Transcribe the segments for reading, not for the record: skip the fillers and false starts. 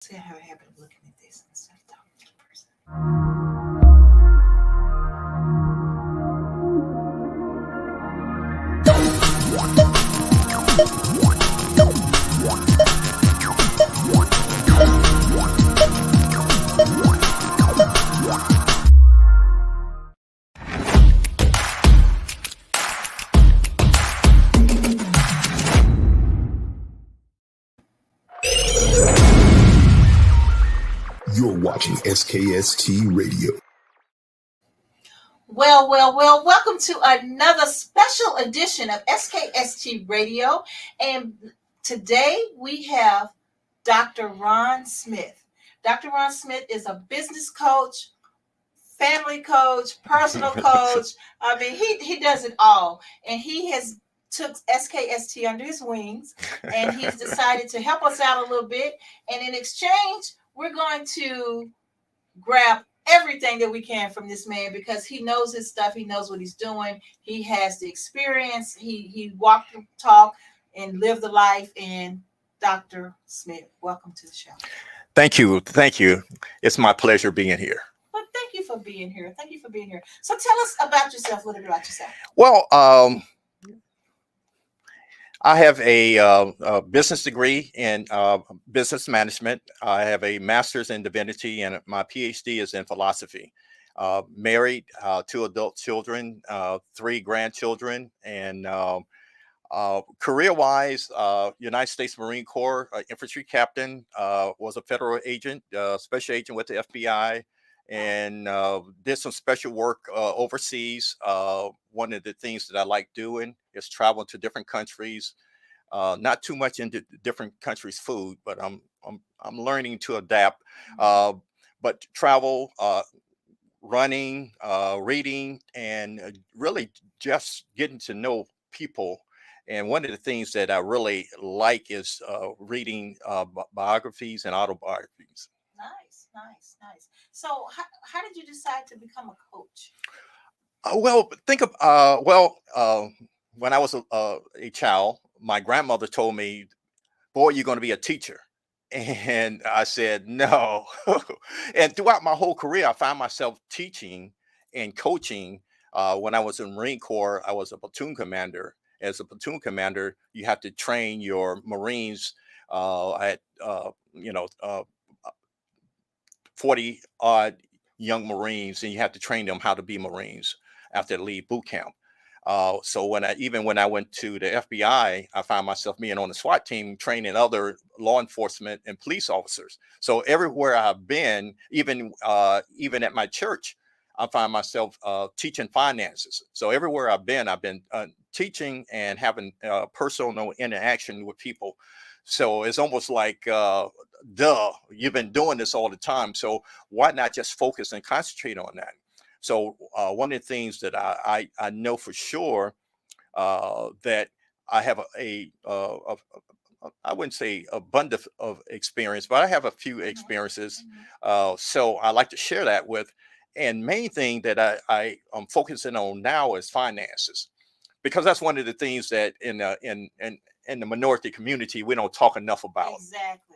See, I have a habit of looking at this instead of talking to the person. You're watching SKST Radio. Well, welcome to another special edition of SKST Radio. And today we have Dr. Ron Smith. Dr. Ron Smith is a business coach, family coach, personal coach. I mean, he does it all. And he has took SKST under his wings and he's decided to help us out a little bit. And in exchange, we're going to grab everything that we can from this man because he knows his stuff. He knows what he's doing. He has the experience. He walked the talk and lived the life. And Dr. Smith, welcome to the show. Thank you. Thank you. It's my pleasure being here. Well, thank you for being here. Thank you for being here. So tell us about yourself, a little bit about yourself. Well, I have a business degree in business management. I have a master's in divinity, and my PhD is in philosophy. Married, two adult children, three grandchildren, and career-wise, United States Marine Corps infantry captain, was a federal agent, special agent with the FBI, and did some special work overseas. One of the things that I like doing is travel to different countries. Not too much into different countries' food, but I'm learning to adapt. But travel, running, reading, and really just getting to know people. And one of the things that I really like is reading biographies and autobiographies. Nice. So how did you decide to become a coach? When I was a child, my grandmother told me, "Boy, you're going to be a teacher." And I said, "No." And throughout my whole career, I found myself teaching and coaching. When I was in Marine Corps, I was a platoon commander. As a platoon commander, you have to train your Marines. I had, 40 odd young Marines, and you have to train them how to be Marines after they leave boot camp. So when I went to the FBI, I found myself being on the SWAT team training other law enforcement and police officers. So everywhere I've been, even at my church, I find myself teaching finances. So everywhere I've been teaching and having personal interaction with people. So it's almost like, duh, you've been doing this all the time. So why not just focus and concentrate on that? So one of the things that I know for sure that I have I wouldn't say abundance of experience, but I have a few experiences. So I like to share that with. And main thing that I am focusing on now is finances, because that's one of the things that in the minority community we don't talk enough about. Exactly.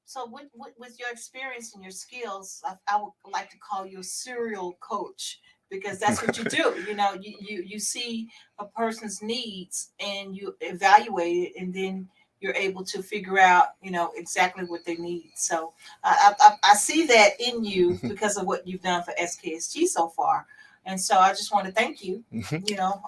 So with your experience and your skills, I would like to call you a serial coach because that's what you do. You know, you see a person's needs and you evaluate it, and then you're able to figure out, exactly what they need. So I see that in you because of what you've done for SKSG so far. And so I just want to thank you,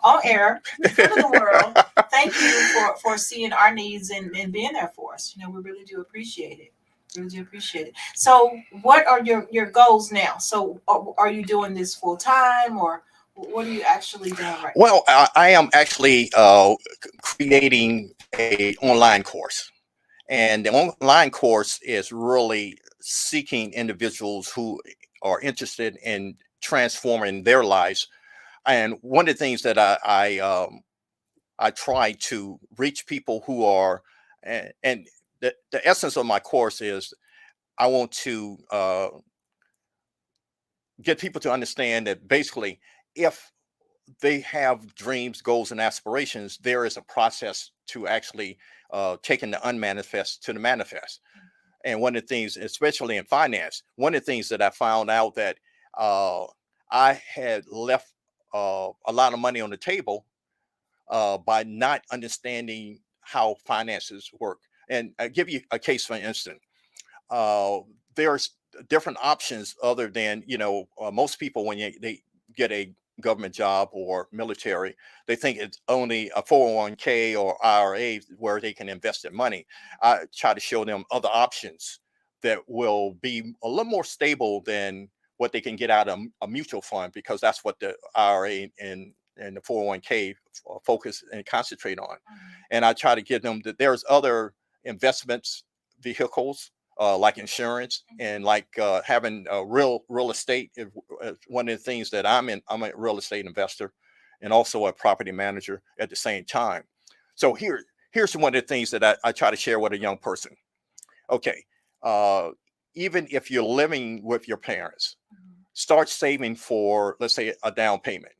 on air, in front of the world. Thank you for seeing our needs and being there for us. We really do appreciate it. Really do appreciate it. So what are your goals now? So are you doing this full time, or what are you actually doing right now? Well, I am actually creating a online course. And the online course is really seeking individuals who are interested in transforming their lives. And one of the things that I try to reach people who are, and the essence of my course is I want to get people to understand that basically, if they have dreams, goals, and aspirations, there is a process to actually taking the unmanifest to the manifest. And one of the things, especially in finance, one of the things that I found out that uh, I had left a lot of money on the table by not understanding how finances work. And I give you a case, for instance. Uh, there's different options other than, most people when they get a government job or military, they think it's only a 401k or IRA where they can invest their money. I try to show them other options that will be a little more stable than what they can get out of a mutual fund, because that's what the IRA and the 401k focus and concentrate on. And I try to give them that there's other investments vehicles, like insurance, and like having real estate is one of the things that I'm in. I'm a real estate investor and also a property manager at the same time. So here's one of the things that I try to share with a young person. Okay, even if you're living with your parents, start saving for, let's say, a down payment.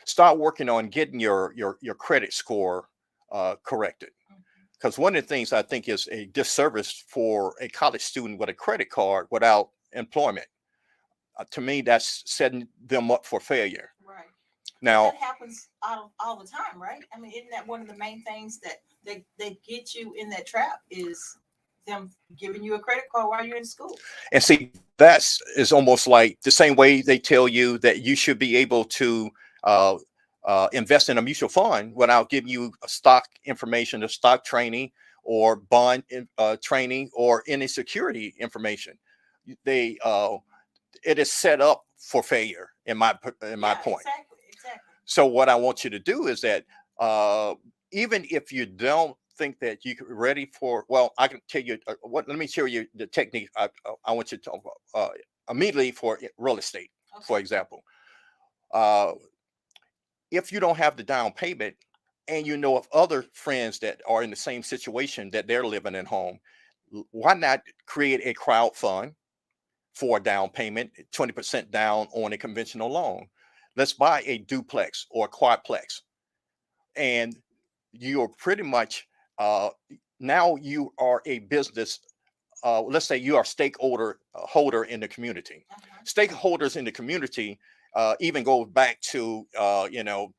Start working on getting your credit score corrected. Because one of the things I think is a disservice for a college student with a credit card without employment. To me, that's setting them up for failure. Right. Now, that happens all the time, right? I mean, isn't that one of the main things that they get you in that trap is them giving you a credit card while you're in school? and see, that's is almost like the same way they tell you that you should be able to invest in a mutual fund without giving you a stock information, a stock training, or bond training, or any security information. They it is set up for failure in my point. Exactly. So what I want you to do is that even if you don't think that you're ready for, well, I can tell you let me show you the technique I want you to talk about immediately for real estate, for example. If you don't have the down payment and you know of other friends that are in the same situation that they're living at home, why not create a crowd fund for a down payment, 20% down on a conventional loan? Let's buy a duplex or a quadplex. And you're pretty much, now you are a business. Let's say you are stakeholder holder in the community. Stakeholders in the community even go back to the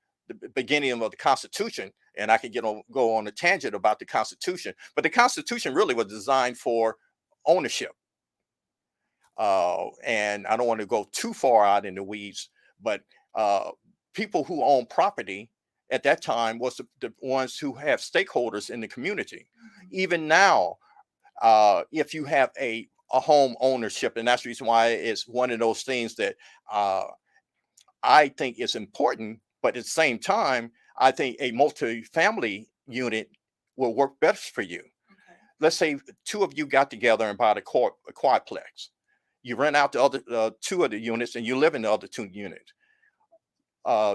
beginning of the Constitution, and I could go on a tangent about the Constitution, but the Constitution really was designed for ownership. And I don't want to go too far out in the weeds, but people who own property at that time was the ones who have stakeholders in the community. Even now, if you have a home ownership, and that's the reason why it's one of those things that I think is important, but at the same time, I think a multi-family unit will work best for you. Let's say two of you got together and bought a quadplex. You rent out the other two of the units and you live in the other two units.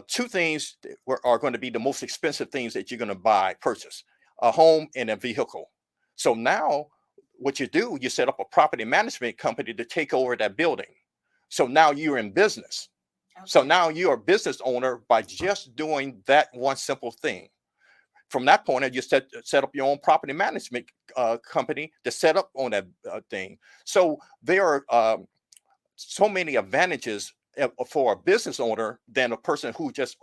Two things are going to be the most expensive things that you're going to purchase: a home and a vehicle. So now what you do, you set up a property management company to take over that building. So now you're in business. So now you're a business owner by just doing that one simple thing. From that point on, you set up your own property management company to set up on that thing. So there are so many advantages for a business owner than a person who just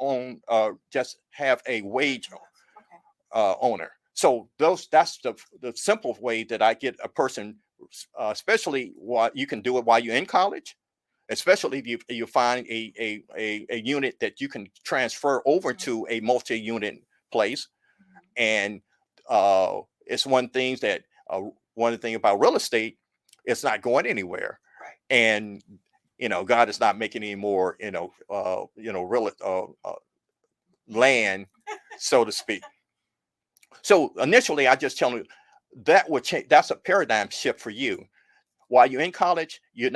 have a wage owner. So that's the simple way that I get a person, especially while you can do it while you're in college. Especially if you find a unit that you can transfer over to a multi-unit place. And it's one of the thing about real estate, it's not going anywhere. And God is not making any more real land, so to speak. So initially, I just tell you that would change. That's a paradigm shift for you. While you're in college, you're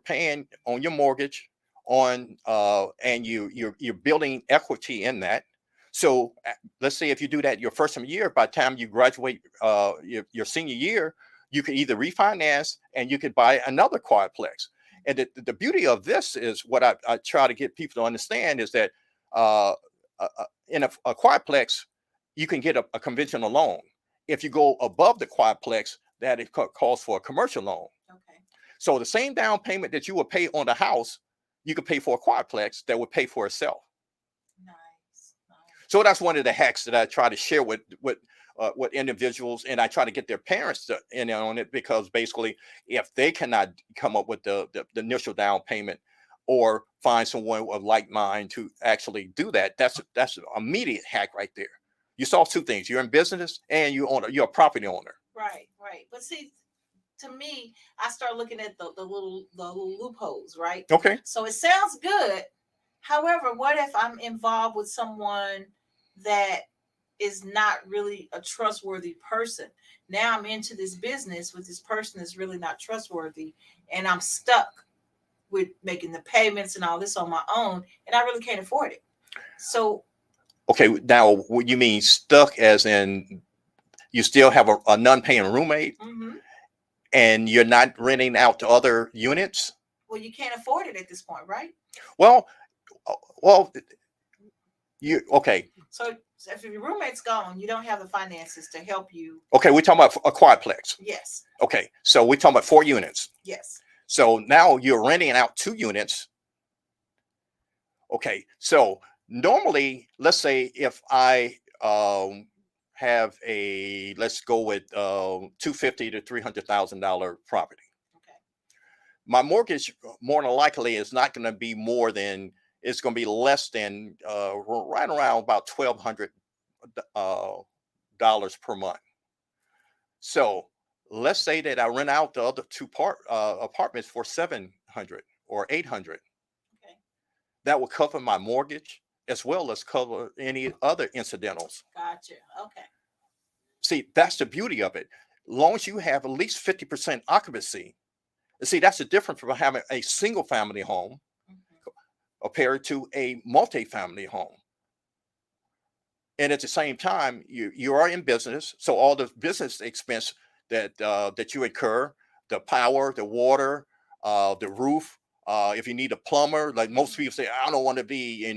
paying on your mortgage and you're building equity in that. So let's say if you do that your freshman year, by the time you graduate your senior year, you could either refinance and you could buy another quadplex. And the beauty of this is what I try to get people to understand is that uh, in a quadplex, you can get a conventional loan. If you go above the quadplex, that it calls for a commercial loan. Okay. So the same down payment that you would pay on the house, you could pay for a quadplex that would pay for itself. Nice. Nice. So that's one of the hacks that I try to share with individuals, and I try to get their parents to in on it, because basically, if they cannot come up with the initial down payment or find someone of like mind to actually do that, that's an immediate hack right there. You solve two things: you're in business and you're a property owner. Right, right. But see, to me, I start looking at the little loopholes, right? Okay. So it sounds good. However, what if I'm involved with someone that is not really a trustworthy person? Now I'm into this business with this person that's really not trustworthy, and I'm stuck with making the payments and all this on my own, and I really can't afford it. So, Okay. Now, what you mean stuck, as in you still have a non-paying roommate and you're not renting out to other units? well, you can't afford it at this point, right? Well, you okay? So if your roommate's gone, you don't have the finances to help you. Okay, we're talking about a quadplex. Yes, Okay, so we're talking about 4 units. yes. So now you're renting out 2 units. Okay, so normally, let's say if I have a, let's go with $250,000 to $300,000 property. Okay. My mortgage more than likely is not going to be more than, it's going to be less than right around about $1,200 per month. So let's say that I rent out the other 2 apartments for $700 or $800. Okay. That will cover my mortgage as well as cover any other incidentals. Gotcha. Okay. See, that's the beauty of it. Long as you have at least 50% occupancy. See, that's the difference from having a single family home compared to a multi-family home. And at the same time, you are in business, so all the business expense that you incur, the power, the water, the roof. If you need a plumber, like most people say, I don't want to be,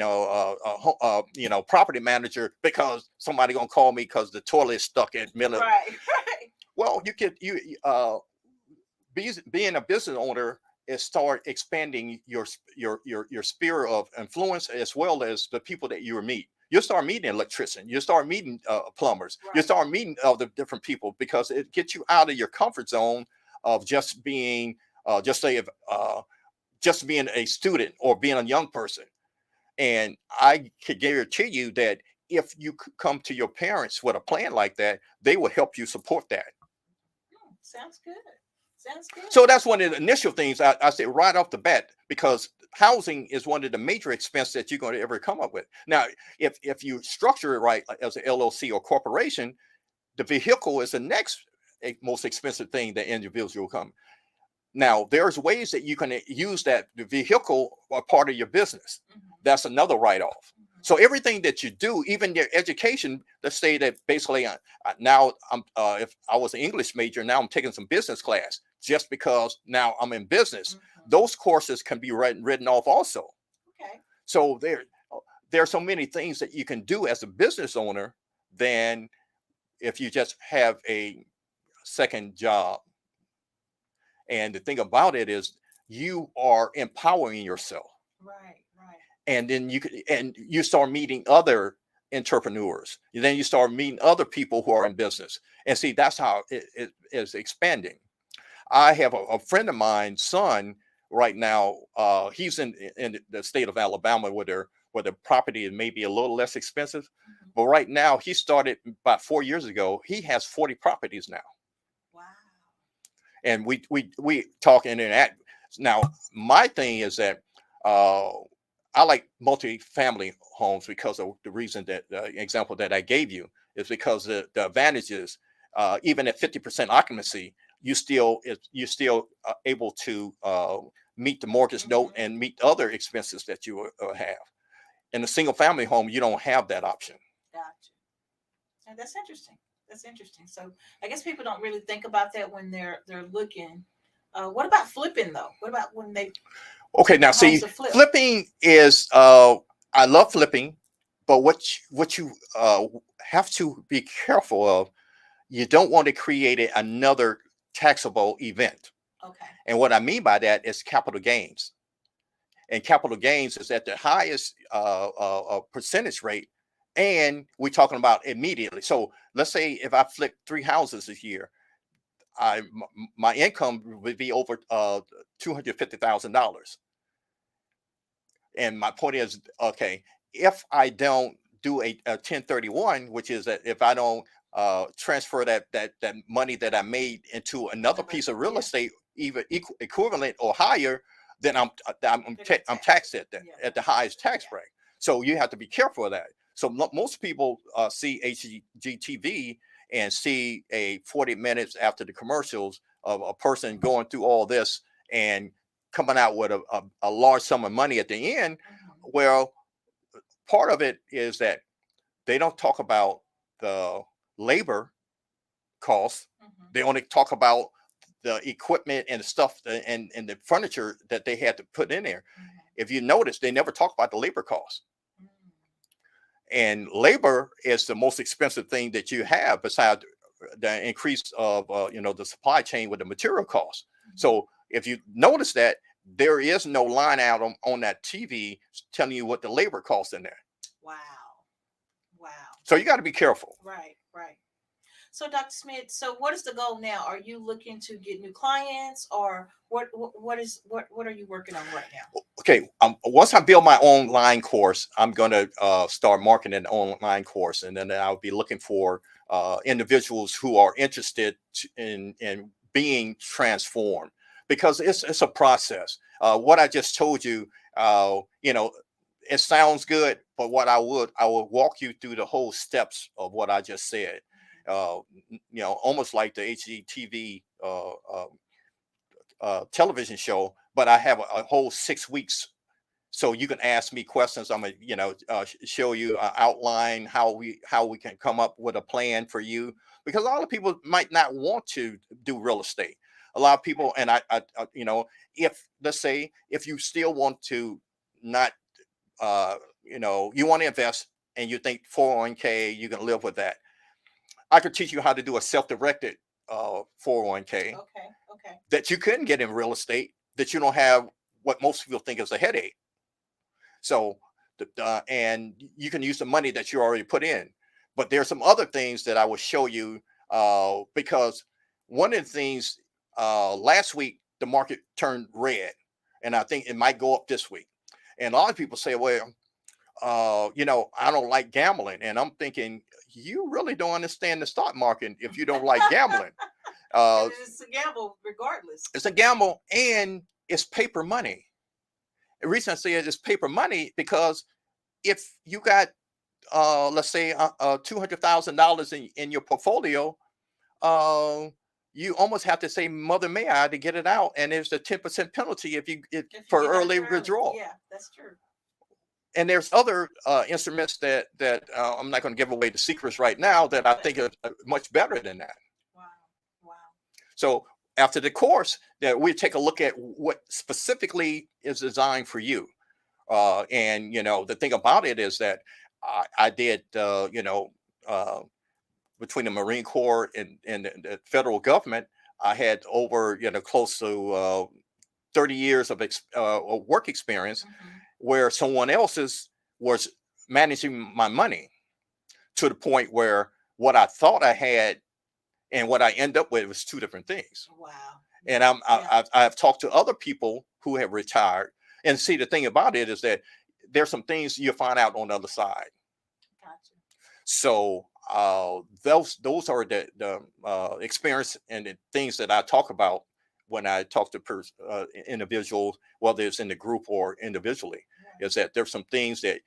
property manager because somebody gonna call me because the toilet is stuck in middle. Right. Right. Well, being a business owner is start expanding your sphere of influence, as well as the people that you meet. You'll start meeting electricians. You'll start meeting plumbers. Right. You'll start meeting other different people, because it gets you out of your comfort zone of just being, just being a student or being a young person. And I can guarantee you that if you come to your parents with a plan like that, they will help you support that. Sounds good. Sounds good. So that's one of the initial things I say right off the bat, because housing is one of the major expenses that you're going to ever come up with. Now, if you structure it right as an LLC or corporation, the vehicle is the next most expensive thing that individuals will come. Now, there's ways that you can use the vehicle or part of your business. That's another write-off. So everything that you do, even your education, let's say that basically now if I was an English major, now I'm taking some business class just because now I'm in business. Those courses can be written off also. Okay. So there are so many things that you can do as a business owner than if you just have a second job. And the thing about it is you are empowering yourself. Right, right. And then you start meeting other entrepreneurs. Then you start meeting other people who are in business. And see, that's how it is expanding. I have a friend of mine's son right now. He's in the state of Alabama where the property is maybe a little less expensive. But right now, he started about 4 years ago. He has 40 properties now. Wow. And we talk and interact. Now, my thing is that I like multi-family homes because of the reason that example that I gave you is because the advantages, even at 50% occupancy, you still able to meet the mortgage note and meet other expenses that you have. In a single family home, you don't have that option. Gotcha. And that's interesting. That's interesting. So I guess people don't really think about that when they're looking What about flipping though? What about when they Okay, now homes see, to flip? flipping is I love flipping, but what you have to be careful of, you don't want to create another taxable event. Okay. And what I mean by that is capital gains. And capital gains is at the highest percentage rate. And we're talking about immediately. So let's say if I flip 3 houses this year, my income would be over $250,000. And my point is, okay, if I don't do a 1031, which is that if I don't transfer that money that I made into another piece of real Yeah. estate, even equivalent or higher, then I'm taxed at that, Yeah. at the highest tax Yeah. rate. So you have to be careful of that. So most people see HGTV and see a 40 minutes after the commercials of a person going through all this and coming out with a large sum of money at the end. Mhm. Well, part of it is that they don't talk about the labor costs. Mhm. They only talk about the equipment and the stuff and the furniture that they had to put in there. Mhm. If you notice, they never talk about the labor costs. Mm. And labor is the most expensive thing that you have besides the increase of the supply chain with the material costs. Mhm. So if you notice that, there is no line out on that TV telling you what the labor costs in there. Wow. Wow. So you got to be careful. Right. Right. So, Dr. Smith, so what is the goal now? Are you looking to get new clients, or what are you working on right now? Okay, once I build my online course, I'm going to start marketing an online course, and then I'll be looking for individuals who are interested in being transformed, because it's a process. What I just told you, it sounds good, but what I will walk you through the whole steps of what I just said. Almost like the HGTV television show, but I have a whole 6 weeks, so you can ask me questions. I'm gonna show you outline how we can come up with a plan for you, because a lot of people might not want to do real estate. A lot of people, and if, let's say, if you still want to not you want to invest and you think 401k, you can live with that, I could teach you how to do a self-directed 401k Okay. Okay. that you couldn't get in real estate, that you don't have what most people think is a headache. So, and you can use the money that you already put in. But there's some other things that I will show you, because one of the things, last week, the market turned red, and I think it might go up this week. And a lot of people say, well, I don't like gambling. And I'm thinking, you really don't understand the stock market if you don't like gambling. It's a gamble, regardless. It's a gamble, and it's paper money. The reason I say it is paper money, because if you got, let's say, $200,000 in your portfolio, you almost have to say "Mother May I" to get it out, and there's a 10% penalty if If you for get out early too early. withdrawal. Yeah, that's true. And there's other instruments that I'm not going to give away the secrets right now, that I think are much better than that. Wow. Wow. So after the course, that we take a look at what specifically is designed for you. And the thing about it is that I did, between the Marine Corps and the federal government, I had over close to 30 years of work experience, Mhm. where someone else's was managing my money, to the point where what I thought I had and what I end up with was two different things. Wow. And Yeah. I've talked to other people who have retired, and see, the thing about it is that there's some things you'll find out on the other side. Gotcha. So those are the experience and the things that I talk about when I talk to individuals, whether it's in the group or individually. Right. Is that there's some things that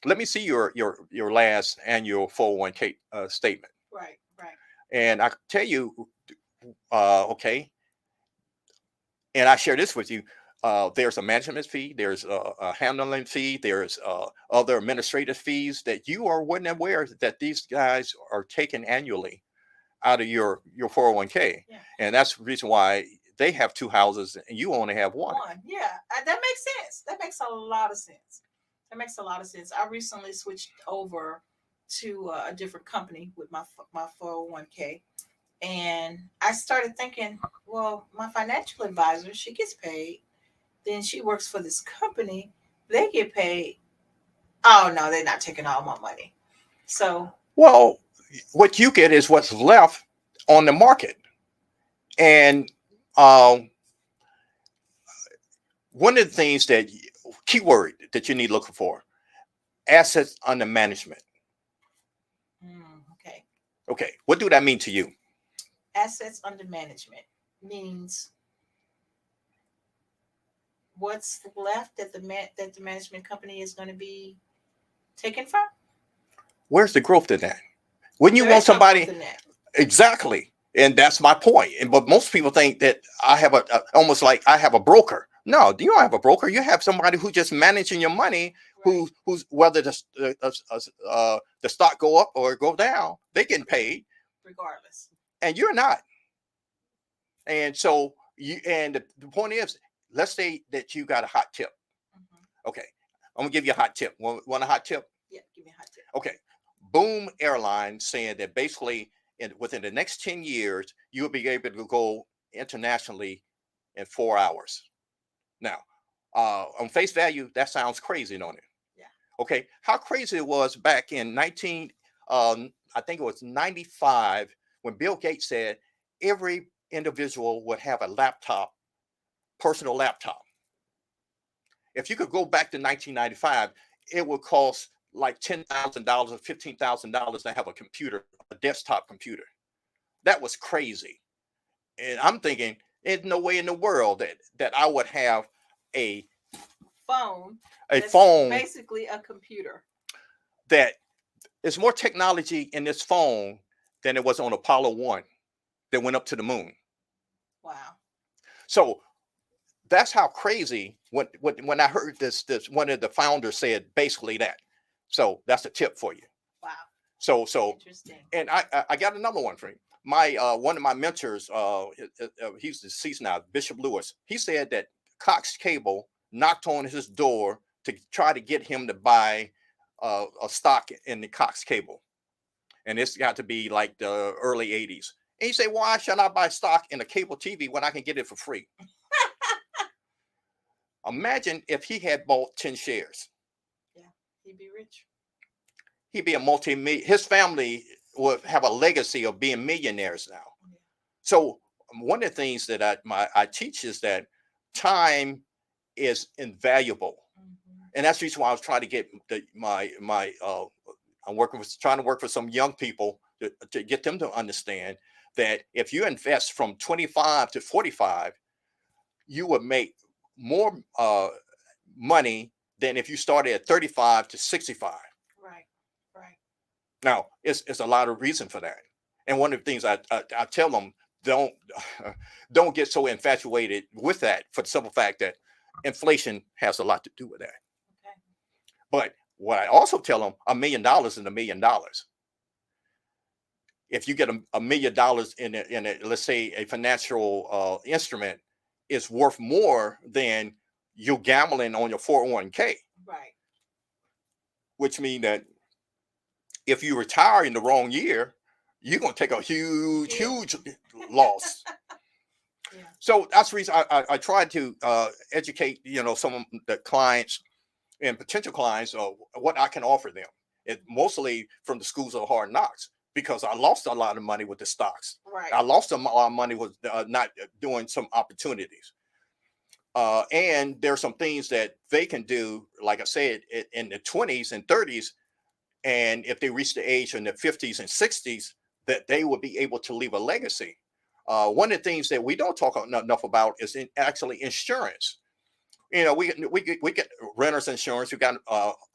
let me see your last annual 401k statement, Right. Right. and I can tell you, okay, and I share this with you. There's a management fee, there's a handling fee, there's other administrative fees that you are wasn't aware that these guys are taking annually out of your 401k. Yeah. And that's the reason why they have 2 houses and you only have one. Yeah, that makes sense. That makes a lot of sense. That makes a lot of sense. I recently switched over to a different company with my 401k, and I started thinking, well, my financial advisor, she gets paid. Then she works for this company. They get paid. Oh no, they're not taking all my money. So Well, what you get is what's left on the market. And um, one of the things that keyword that you need looking for, assets under management. okay. Okay, what do that mean to you? Assets under management means what's left that the management company is going to be taken from. Where's the growth in that? Wouldn't you There want is no somebody? growth in that. Exactly. And that's my point. But most people think that I have almost like I have a broker. No, you don't have a broker. You have somebody who just managing your money, Right. who's whether the stock go up or go down, they getting paid, Regardless. and you're not. And so the point is, let's say that you got a hot tip. Mm-hmm. Okay, I'm gonna give you a hot tip. Want a hot tip? Yeah, give me a hot tip. Okay, Boom Airlines saying that basically within the next 10 years, you'll be able to go internationally in 4 hours. Now, on face value, that sounds crazy, don't it? Yeah. Okay, how crazy it was back in I think it was 95, when Bill Gates said every individual would have a laptop, personal laptop. If you could go back to 1995, it would cost like $10,000 or $15,000 to have a computer, a desktop computer. That was crazy. And I'm thinking, there's no way in the world that I would have a phone. phone Basically a computer. that is more technology in this phone than it was on Apollo 1 that went up to the moon. Wow. So that's how crazy when I heard this one of the founders said basically that. So that's a tip for you. Wow. So interesting. And I got another one for you. My one of my mentors, he's deceased now, Bishop Lewis. He said that Cox Cable knocked on his door to try to get him to buy a stock in the Cox Cable, and it's got to be like the early '80s. And he said, "Why should I buy stock in a cable TV when I can get it for free?" Imagine if he had bought 10 shares. Yeah, he'd be rich. He'd be a multi-million. His family would have a legacy of being millionaires now. Yeah. So one of the things that I teach is that time is invaluable, and that's the reason why I was trying to get trying to work for some young people to get them to understand that if you invest from 25 to 45, you would make more money than if you started at 35 to 65. Right. Now, it's a lot of reason for that. And one of the things I tell them, don't get so infatuated with that, for the simple fact that inflation has a lot to do with that. Okay. But what I also tell them, $1 million is $1 million. If you get $1 million in a let's say a financial instrument, is worth more than you gambling on your 401k. Right. Which means that if you retire in the wrong year, you're going to take a huge loss. Yeah. So that's the reason I tried to educate, some of the clients and potential clients of what I can offer them. It mostly from the schools of hard knocks, because I lost a lot of money with the stocks. Right. I lost a lot of money with not doing some opportunities. And there's some things that they can do, like I said, in the 20s and 30s. And if they reach the age in the 50s and 60s, that they will be able to leave a legacy. One of the things that we don't talk enough about is actually insurance. We get renter's insurance, we got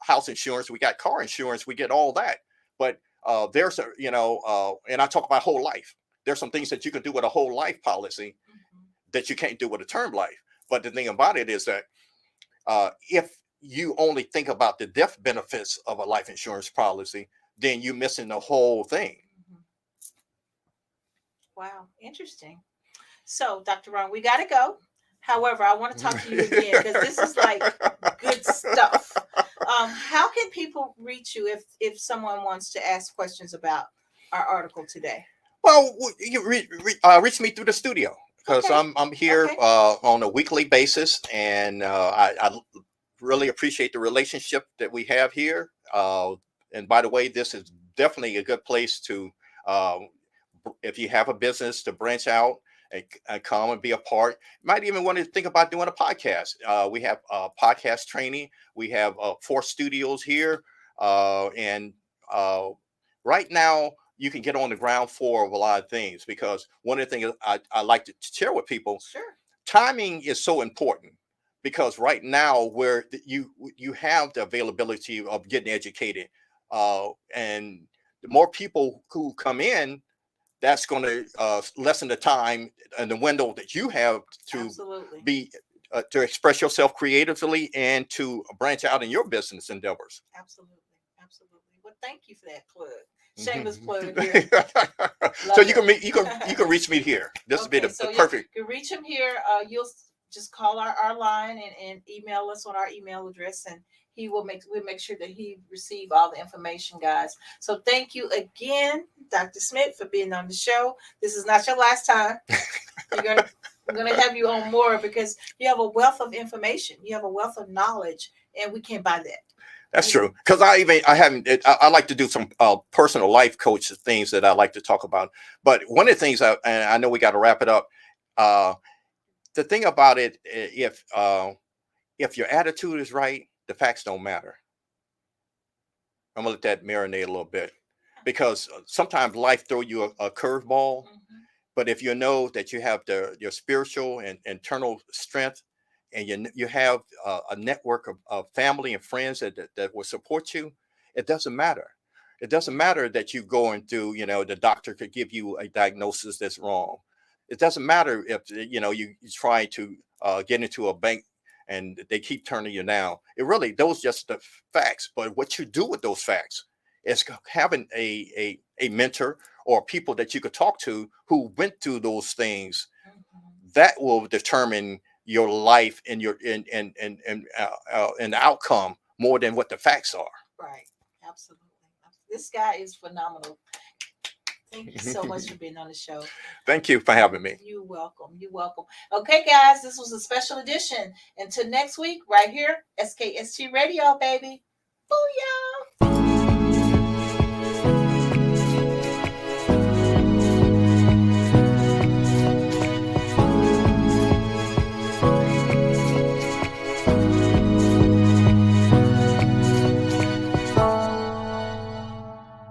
house insurance, we got car insurance, we get all that. But there's and I talk about whole life. There's some things that you can do with a whole life policy that you can't do with a term life. But the thing about it is that if you only think about the death benefits of a life insurance policy, then you're missing the whole thing. Wow, interesting. So, Dr. Ron, we got to go. However, I want to talk to you again because this is like good stuff. How can people reach you if someone wants to ask questions about our article today? Well, you reach me through the studio because Okay. I'm here Okay. on a weekly basis, and I really appreciate the relationship that we have here. And by the way, this is definitely a good place to, uh, if you have a business, to branch out and come and be a part. You might even want to think about doing a podcast. We have podcast training. We have 4 studios here, and uh, right now you can get on the ground floor of a lot of things, because one of the things I like to share with people, Sure. timing is so important, because right now where you have the availability of getting educated, and the more people who come in, that's going to lessen the time and the window that you have to Absolutely. be to express yourself creatively and to branch out in your business endeavors. Absolutely. Absolutely. Well, thank you for that plug. Shameless plug here. So Love you can it. you can reach me here. This would be Okay, the so yeah, perfect. you can reach him here. You'll just call our line and email us on our email address, and we'll make sure that he receive all the information, guys. So thank you again, Dr. Smith, for being on the show. This is not your last time. We're gonna have you on more because you have a wealth of information. You have a wealth of knowledge, and we can't buy that. That's true. Because I haven't, I like to do some personal life coach things that I like to talk about. But one of the things, and I know we got to wrap it up. Uh, the thing about it, if your attitude is right, the facts don't matter. I'm gonna let that marinate a little bit, because sometimes life throw you a curveball. Mhm. But if you know that you have your spiritual and internal strength, and you have a network of family and friends that will support you, it doesn't matter. It doesn't matter that you going through, the doctor could give you a diagnosis that's wrong. It doesn't matter if you try to get into a bank and they keep turning you down. It really, those just the facts. But what you do with those facts is having a mentor or people that you could talk to who went through those things. Mhm. That will determine your life and your and the outcome more than what the facts are. Right. Absolutely. This guy is phenomenal. Thank you so much for being on the show. Thank you for having me. You're welcome. You're welcome. Okay, guys, this was a special edition. Until next week, right here, SKST Radio, baby. Booyah!